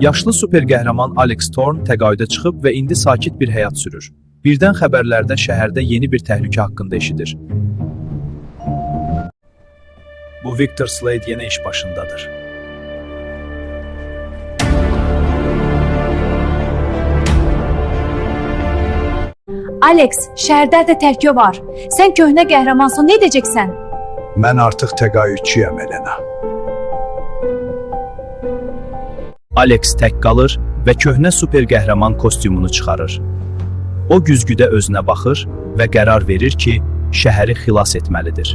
Yaşlı super qəhrəman Alex Thorne təqaüdə çıxıb və indi sakit bir həyat sürür. Birdən xəbərlərdə şəhərdə yeni bir təhlükə haqqında eşidir. Bu Victor Slade yenə iş başındadır. Alex, şəhərdə də təhlükə var. Sən köhnə qəhrəmansan, nə edəcəksən? Mən artıq təqaüdçüyəm, Elena. Alex tək qalır və köhnə super qəhrəman kostyumunu çıxarır. O güzgüdə özünə baxır və qərar verir ki, şəhəri xilas etməlidir.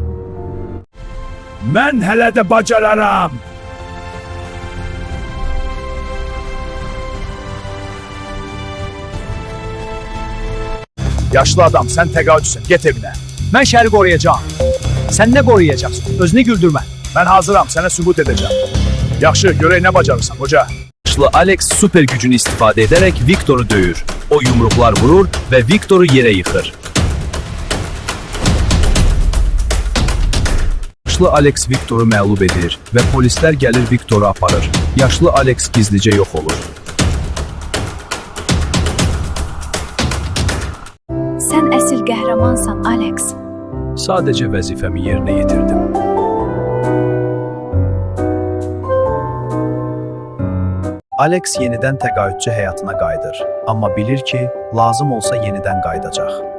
Mən hələ də bacararam. Yaşlı adam, sən təqaüdçüsün, get evinə. Mən şəhəri qoruyacağam. Sən nə qoruyacaqsın? Özünü güldürmə. Mən hazıram, sənə sübut edəcəm. Yaxşı, görək nə bacarırsan, hoca. Yaşlı Alex super gücünü istifadə edərək Victor'u döyür. O yumruqlar vurur və Victor'u yerə yıxır. Yaşlı Alex Victor'u məğlub edir və polislər gəlir Victor'u aparır. Yaşlı Alex gizlicə yox olur. Sən əsl qəhrəmansan, Alex. Sadəcə vəzifəmi yerinə yetirdim. Alex yenidən təqaüdçü həyatına qayıdır, amma bilir ki, lazım olsa yenidən qayıdacaq.